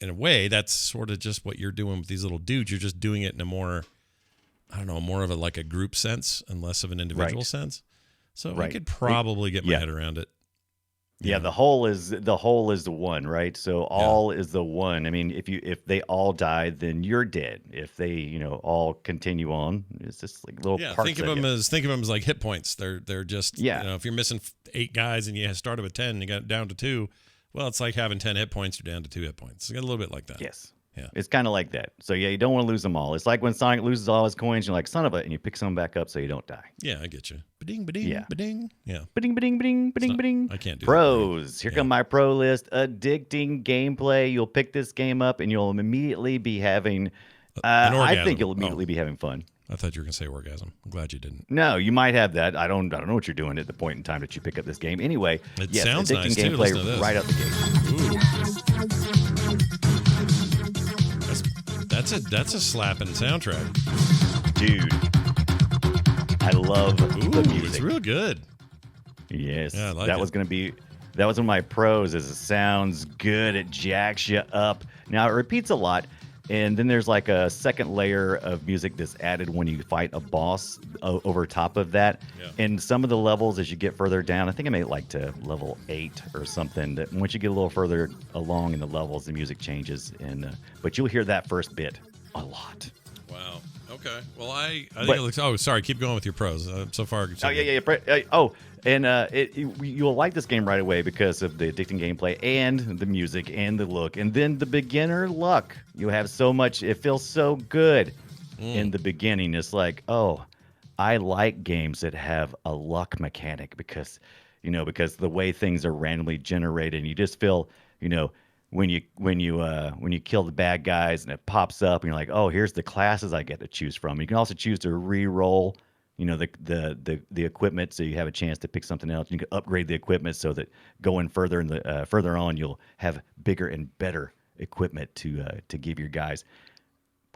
a way, that's sort of just what you're doing with these little dudes. You're just doing it in a more, I don't know, more of a group sense and less of an individual sense. So I could probably get my head around it. Yeah, the whole is the one, right? So all is the one. I mean, if they all die, then you're dead. If they, all continue on, it's just like little parts. Think of them as like hit points. They're just if you're missing 8 guys and you started with 10 and you got down to 2, well, it's like having 10 hit points, you're down to 2 hit points. It's a little bit like that. Yes. Yeah. It's kind of like that. So you don't want to lose them all. It's like when Sonic loses all his coins, you're like, son of a, and you pick some back up so you don't die. Yeah, I get you. Ba-ding, ba-ding, ba-ding. Yeah. Ba-ding, ba-ding, ba-ding, ba-ding, ba-ding. I can't do Pros. that. Here come my pro list. Addicting gameplay. You'll pick this game up and you'll immediately be having, I think you'll immediately be having fun. I thought you were going to say orgasm. I'm glad you didn't. No, you might have that. I don't know what you're doing at the point in time that you pick up this game. Anyway, it sounds addicting nice gameplay too. right out the gate. Ooh. That's a slapping soundtrack, dude. I love the music. It's real good. Yes, yeah, I like that it. was one of my pros. Is it sounds good. It jacks you up. Now it repeats a lot, and then there's like a second layer of music that's added when you fight a boss over top of that. Yeah. And some of the levels, as you get further down, I think I made it like to level 8 or something. That once you get a little further along in the levels, the music changes, and but you'll hear that first bit a lot. Wow. Okay. Well, I think it looks. Oh, sorry. Keep going with your pros. So far. Oh yeah. You'll like this game right away because of the addicting gameplay and the music and the look, and then the beginner luck. You have so much. It feels so good in the beginning. It's like, oh, I like games that have a luck mechanic because the way things are randomly generated, and you just feel, when you kill the bad guys and it pops up and you're like, oh, here's the classes I get to choose from. You can also choose to re-roll, the equipment, so you have a chance to pick something else. You can upgrade the equipment so that going further further on, you'll have bigger and better equipment to give your guys.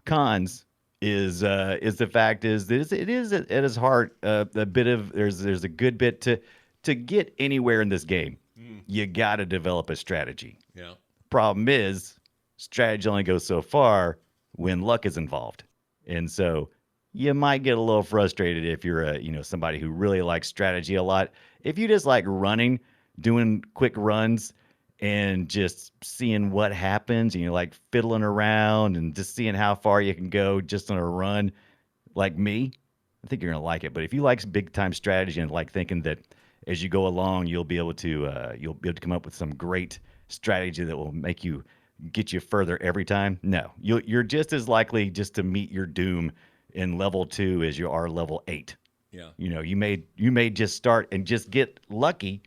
Cons is the fact is that it is at its heart a bit of there's a good bit to get anywhere in this game. You got to develop a strategy. Yeah. Problem is, strategy only goes so far when luck is involved, and so you might get a little frustrated if you're somebody who really likes strategy a lot. If you just like running, doing quick runs, and just seeing what happens, and you're like fiddling around and just seeing how far you can go just on a run, like me, I think you're gonna like it. But if you like big time strategy and like thinking that as you go along, you'll be able to come up with some great strategy that will get you further every time. No, you're just as likely just to meet your doom in level 2 as you are level 8. Yeah. You may just start and just get lucky,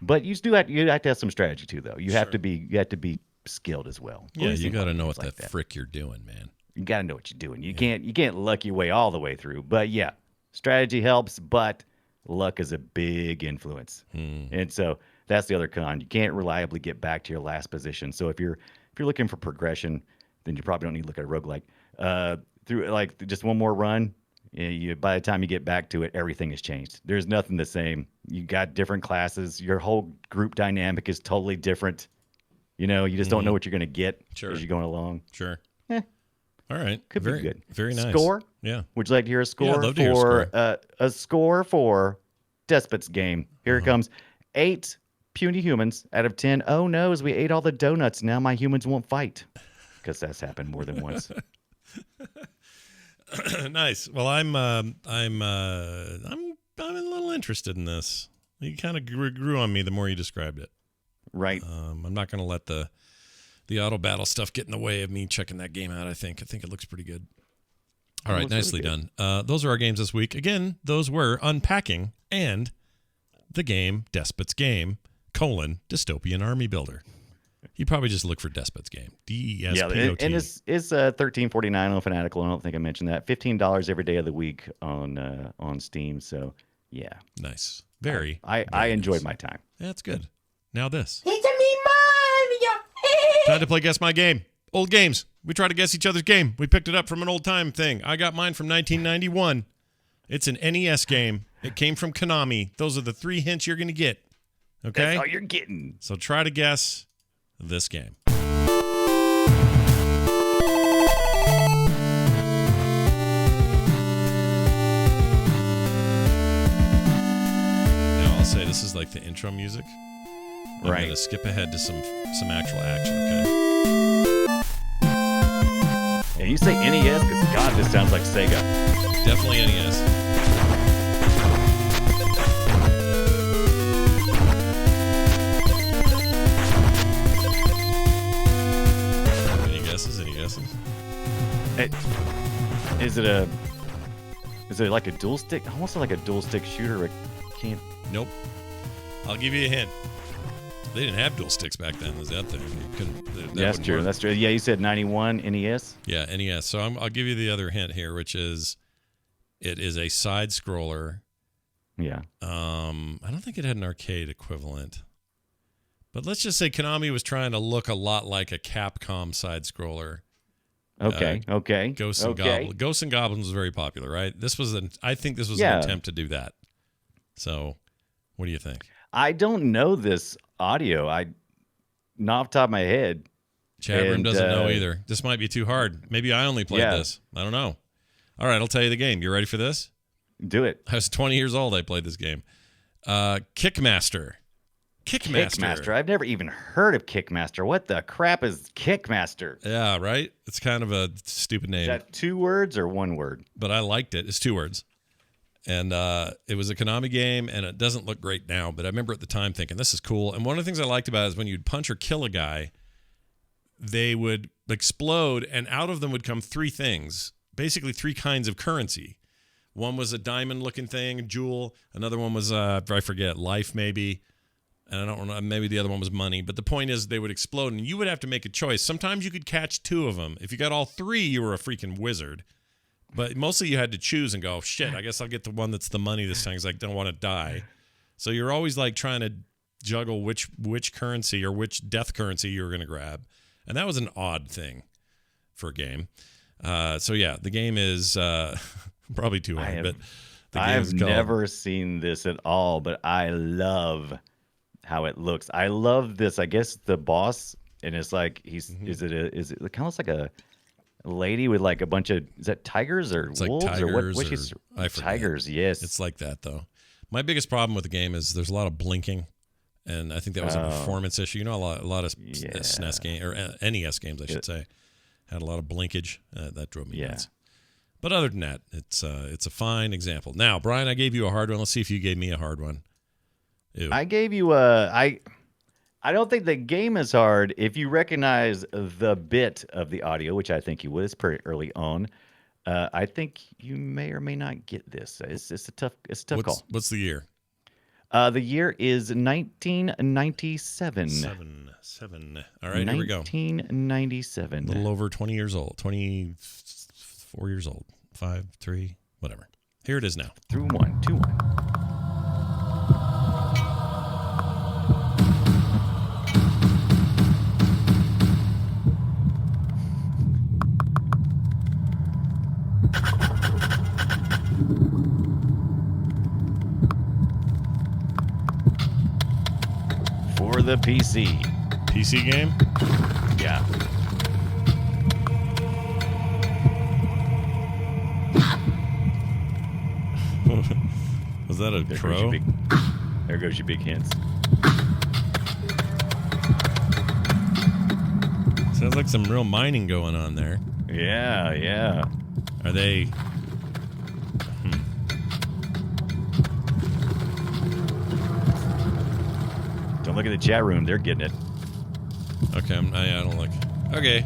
but you have to have some strategy too, though. You have to be skilled as well. Yeah, you got to know what the frick you're doing, man. You got to know what you're doing. You can't luck your way all the way through. But yeah, strategy helps, but luck is a big influence. And so that's the other con. You can't reliably get back to your last position. So if you're looking for progression, then you probably don't need to look at a roguelike. Through like just one more run, by the time you get back to it, everything has changed. There's nothing the same. You got different classes. Your whole group dynamic is totally different. You just don't know what you're going to get as you're going along. Sure. All right. Could be good. Very nice. Score? Yeah. Would you like to hear a score? Yeah, I'd love to hear a score. A score for Despot's game. Here it comes. 8 puny humans out of 10. Oh no, as we ate all the donuts, now my humans won't fight. Because that's happened more than once. Nice. Well, I'm a little interested in this. You kind of grew on me the more you described it. Right. I'm not going to let the auto battle stuff get in the way of me checking that game out. I think it looks pretty good. All right, nicely done. Those are our games this week. Again, those were Unpacking and the game Despot's Game, Dystopian Army Builder. You probably just look for Despot's Game. DESPOT. Yeah, and it's $13.49 on Fanatical. I don't think I mentioned that. $15 every day of the week on Steam. So yeah, nice. Very. I enjoyed my time. That's good. Now this. It's a me Mario. Time to play Guess My Game. Old games. We try to guess each other's game. We picked it up from an old time thing. I got mine from 1991. It's an NES game. It came from Konami. Those are the 3 hints you're going to get. Okay? That's all you're getting. So try to guess this game. Now I'll say this is like the intro music. I'm going to skip ahead to some actual action, okay? And you say NES because, God, this sounds like Sega. Definitely NES. Any guesses? Is it like a dual stick? Almost like a dual stick shooter. Nope. I'll give you a hint. They didn't have dual sticks back then. Was that thing? That's true. That's true. Yeah, you said 91 NES. Yeah, NES. So I'll give you the other hint here, which is it is a side scroller. Yeah. I don't think it had an arcade equivalent, but let's just say Konami was trying to look a lot like a Capcom side scroller. Okay. Ghosts and Goblins was very popular, right? I think this was an attempt to do that. So, what do you think? I don't know this audio. Not off the top of my head. Chat room doesn't know either. This might be too hard. Maybe I only played this. I don't know. All right, I'll tell you the game. You ready for this? Do it. I was 20 years old. I played this game. Kickmaster. Kickmaster. I've never even heard of Kickmaster. What the crap is Kickmaster? Yeah, right? It's kind of a stupid name. Is that 2 words or 1 word? But I liked it. It's 2 words. And it was a Konami game, and it doesn't look great now, but I remember at the time thinking, this is cool. And one of the things I liked about it is when you'd punch or kill a guy, they would explode, and out of them would come 3 things, basically 3 kinds of currency. One was a diamond-looking thing, a jewel. Another one was, I forget, life maybe. And I don't know, maybe the other one was money. But the point is they would explode, and you would have to make a choice. Sometimes you could catch 2 of them. If you got all 3, you were a freaking wizard. But mostly you had to choose and go, shit, I guess I'll get the one that's the money this time because I don't want to die. So you're always like trying to juggle which currency or which death currency you were going to grab. And that was an odd thing for a game. So yeah, the game is probably too hard. But the game I've never seen this at all, but I love how it looks. I love this. I guess the boss, and it's like is it kind of looks like a lady with like a bunch of, is that tigers or it's wolves like tigers or what? I forget. Tigers, yes. It's like that though. My biggest problem with the game is there's a lot of blinking, and I think that was a performance issue. You know, a lot of SNES games or NES games, I should say, had a lot of blinkage. That drove me nuts. But other than that, it's a fine example. Now, Brian, I gave you a hard one. Let's see if you gave me a hard one. Ew. I gave you I don't think the game is hard if you recognize the bit of the audio, which I think you would. It's pretty early on. I think you may or may not get this. It's a tough call. What's the year? The year is 1997. Seven. All right, here we go. 1997. A little over 20 years old. 24 years old. 5, 3, whatever. Here it is now. 3-1, 2-1. For the PC. PC game? Yeah. Was that a crow? There goes your big hints. Sounds like some real mining going on there. Yeah. Are they... Don't look at the chat room. They're getting it. Okay, I don't look. Okay.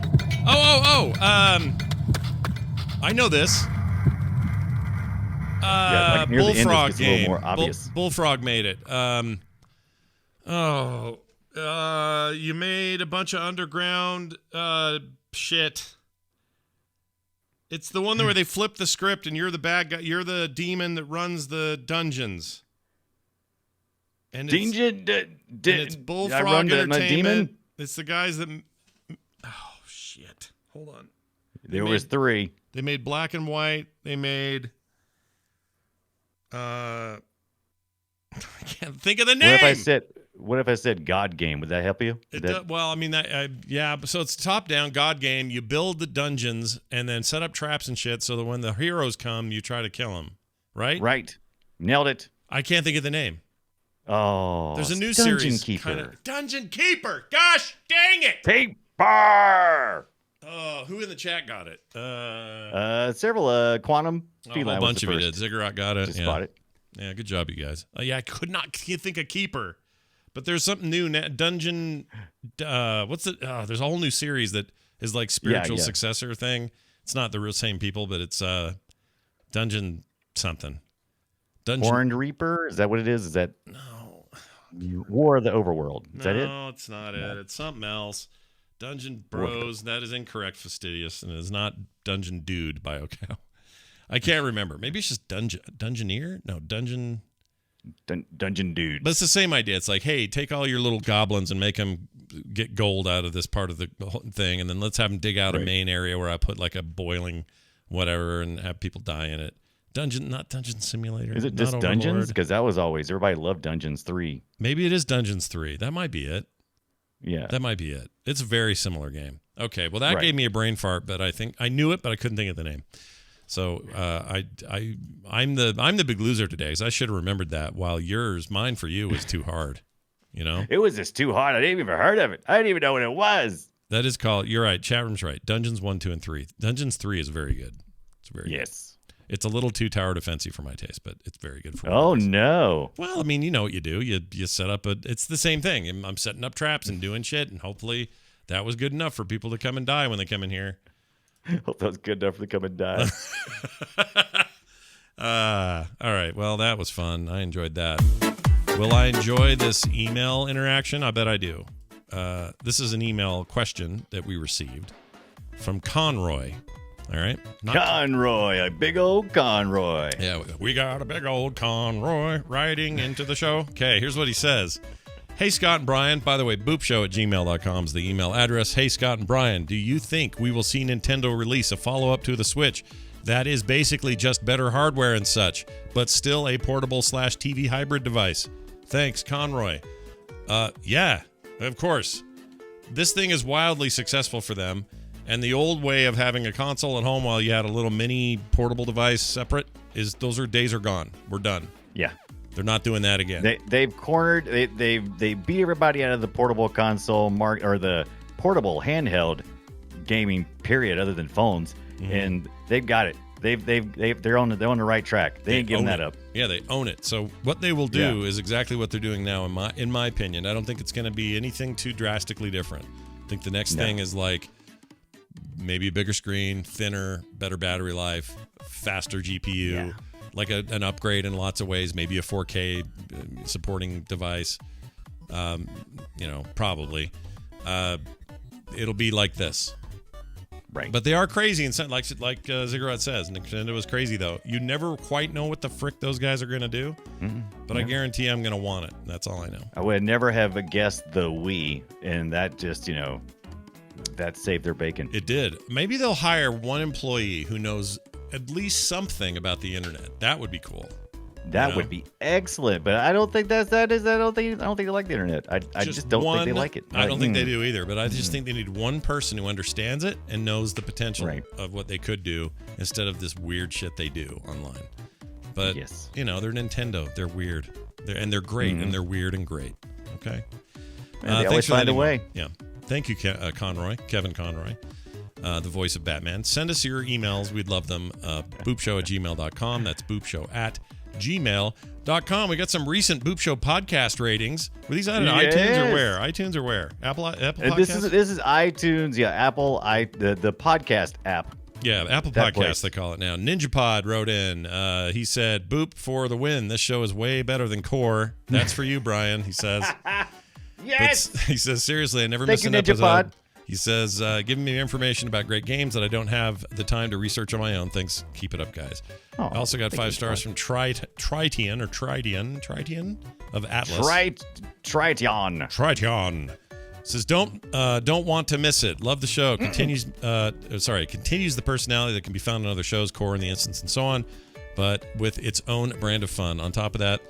I know this. Like near the end, Bullfrog it's a little game. more obvious. Bullfrog made it. You made a bunch of underground shit. It's the one where they flip the script and you're the bad guy. You're the demon that runs the dungeons. And it's Bullfrog Entertainment. It's the guys that... Oh, shit. Hold on. There was 3. They made Black and White. They made... I can't think of the name. What if I said God Game? Would that help you? Well, I mean, yeah. So it's top-down God game. You build the dungeons and then set up traps and shit so that when the heroes come, you try to kill them. Right? Right. Nailed it. I can't think of the name. Oh, there's a new Dungeon series. Keeper. Dungeon Keeper. Gosh, dang it. Keeper. Oh, who in the chat got it? Several. Quantum. A whole bunch of you did. Ziggurat got it. Just spot it. Yeah, good job, you guys. Yeah, I could not think of Keeper, but there's something new. Dungeon. What's it? There's a whole new series that is like spiritual successor thing. It's not the real same people, but it's Dungeon something. Horned Reaper. Is that what it is? Is that no? War of the Overworld. Is that it? No, it's not it. It's something else. Dungeon Bros. That is incorrect, fastidious, and it is not Dungeon Dude by Ocow. I can't remember. Maybe it's just Dungeoneer? No, Dungeon Dude. But it's the same idea. It's like, hey, take all your little goblins and make them get gold out of this part of the whole thing, and then let's have them dig out a main area where I put like a boiling whatever and have people die in it. Not Dungeon Simulator. Is it just Dungeons? Because that was always, everybody loved Dungeons 3. Maybe it is Dungeons 3. That might be it. Yeah. That might be it. It's a very similar game. Okay, well, that gave me a brain fart, but I think I knew it, but I couldn't think of the name. So I'm the big loser today because I should have remembered that. While mine for you was too hard. You know, it was just too hard. I didn't even heard of it. I didn't even know what it was. That is called. You're right. Chat room's right. Dungeons 1, 2, and 3. Dungeons 3 is very good. It's very good. It's a little too tower defensey for my taste, but it's very good for. Oh no! Well, I mean, you know what you do. You set up It's the same thing. I'm setting up traps and doing shit, and hopefully that was good enough for people to come and die when they come in here. Hope that was good enough to come and die. All right. Well, that was fun. I enjoyed that. Will I enjoy this email interaction? I bet I do. This is an email question that we received from Conroy. All right. Conroy, a big old Conroy. Yeah, we got a big old Conroy riding into the show. Okay, here's what he says. Hey, Scott and Brian. By the way, boopshow@gmail.com is the email address. Hey, Scott and Brian, do you think we will see Nintendo release a follow-up to the Switch that is basically just better hardware and such, but still a portable/TV hybrid device? Thanks, Conroy. Yeah, of course. This thing is wildly successful for them. And the old way of having a console at home while you had a little mini portable device separate those days are gone. We're done. Yeah. They're not doing that again. They've cornered. They beat everybody out of the portable console or the portable handheld gaming period, other than phones, and they've got it. They're on the right track. They ain't giving that up. Yeah, they own it. So what they will do is exactly what they're doing now. In my opinion, I don't think it's going to be anything too drastically different. I think the next thing is like maybe a bigger screen, thinner, better battery life, faster GPU, like an upgrade in lots of ways. Maybe a 4K supporting device. Probably it'll be like this. Right. But they are crazy, and like Ziggurat says, Nintendo is crazy, though. You never quite know what the frick those guys are going to do, but I guarantee I'm going to want it. That's all I know. I would never have guessed the Wii, and that just, that saved their bacon. It did. Maybe they'll hire one employee who knows at least something about the internet. That would be cool. That would be excellent, but I don't think I don't think they like the internet. I just don't think they like it. I don't think they do either, but I just think they need one person who understands it and knows the potential of what they could do instead of this weird shit they do online. But they're Nintendo. They're weird. They're great, and they're weird and great. Okay. They always find a way. Yeah. Thank you, Kevin Conroy, the voice of Batman. Send us your emails. We'd love them. Boopshow@gmail.com. That's boopshow@gmail.com. We got some recent Boop Show podcast ratings. Were these on iTunes or where? iTunes or where? Apple Podcast? This is iTunes. Yeah, Apple. The podcast app. Yeah, Apple Podcasts, they call it now. NinjaPod wrote in. He said, Boop for the win. This show is way better than Core. That's for you, Brian, he says. Yes! But he says, seriously, I never miss an episode. He says, giving me information about great games that I don't have the time to research on my own. Thanks. Keep it up, guys. I also got 5 stars from Tritian of Atlas. Tritian. Says, don't want to miss it. Love the show. Continues the personality that can be found in other shows, Core in the instance, and so on, but with its own brand of fun. On top of that,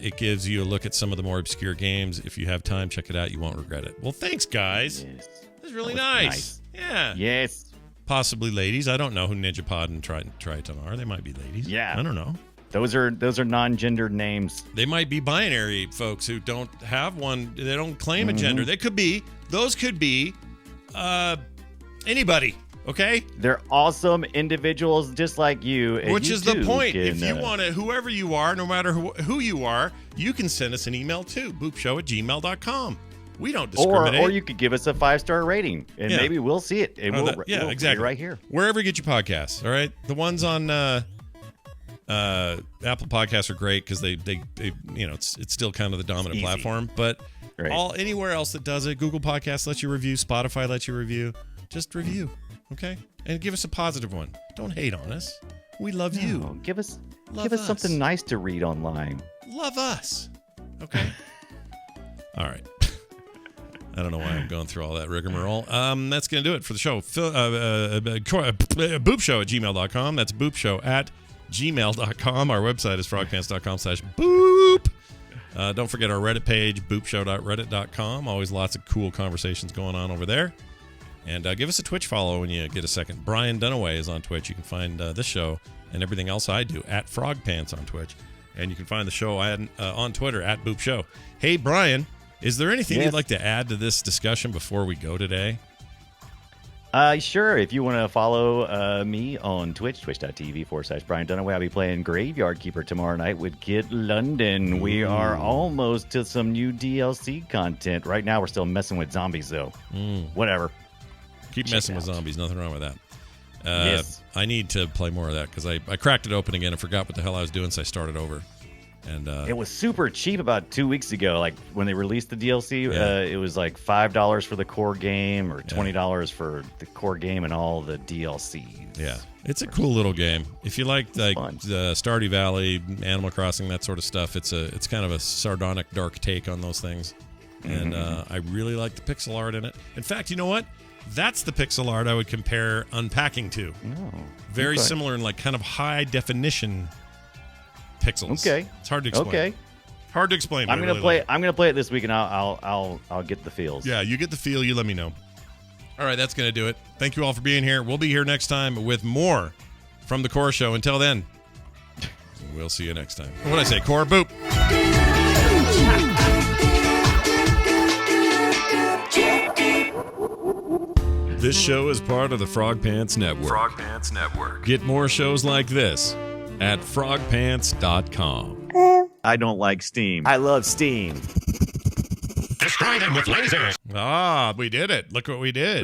it gives you a look at some of the more obscure games. If you have time, check it out. You won't regret it. Well, thanks, guys. Yes. That's really nice. Yeah. Yes. Possibly ladies. I don't know who NinjaPod and Triton are. They might be ladies. Yeah. I don't know. Those are non-gendered names. They might be binary folks who don't have one. They don't claim a gender. Those could be anybody. Okay? They're awesome individuals just like you. Which is the point. If you want to, whoever you are, no matter who you are, you can send us an email too. boopshow@gmail.com. We don't discriminate. Or you could give us a 5-star rating, and maybe we'll see it. And we'll exactly. Right here. Wherever you get your podcasts, all right? The ones on Apple Podcasts are great because they it's still kind of the dominant platform. But anywhere else that does it, Google Podcasts lets you review, Spotify lets you review. Just review. Okay, and give us a positive one. Don't hate on us. We love you. Give us something nice to read online. Love us. Okay. All right. I don't know why I'm going through all that rigmarole. That's going to do it for the show. Boopshow@gmail.com. That's boopshow@gmail.com. Our website is frogpants.com/boop. Don't forget our Reddit page, boopshow.reddit.com. Always lots of cool conversations going on over there. And give us a Twitch follow when you get a second. Brian Dunaway is on Twitch. You can find this show and everything else I do at Frogpants on Twitch. And you can find the show on Twitter at Boop Show. Hey, Brian, is there anything you'd like to add to this discussion before we go today? Sure. If you want to follow me on Twitch, twitch.tv/Brian Dunaway, I'll be playing Graveyard Keeper tomorrow night with Kid London. We are almost to some new DLC content. Right now, we're still messing with zombies, though. Whatever. Keep messing with zombies. Nothing wrong with that. Yes. I need to play more of that because I cracked it open again and forgot what the hell I was doing, so I started over. And it was super cheap about 2 weeks ago. Like when they released the DLC, it was like $5 for the core game or $20 for the core game and all the DLCs. Yeah, it's a cool little game. If you like Stardew Valley, Animal Crossing, that sort of stuff, it's kind of a sardonic, dark take on those things. And I really like the pixel art in it. In fact, you know what? That's the pixel art I would compare Unpacking to. Very similar in like kind of high definition pixels. Okay, it's hard to explain. Okay, hard to explain. I'm gonna play. I'm gonna play it this week, and I'll get the feels. Yeah, you get the feel. You let me know. All right, that's gonna do it. Thank you all for being here. We'll be here next time with more from the Core Show. Until then, we'll see you next time. What did I say? Core Boop. This show is part of the Frog Pants Network. Frog Pants Network. Get more shows like this at frogpants.com. I don't like Steam. I love Steam. Destroy them with lasers. We did it. Look what we did.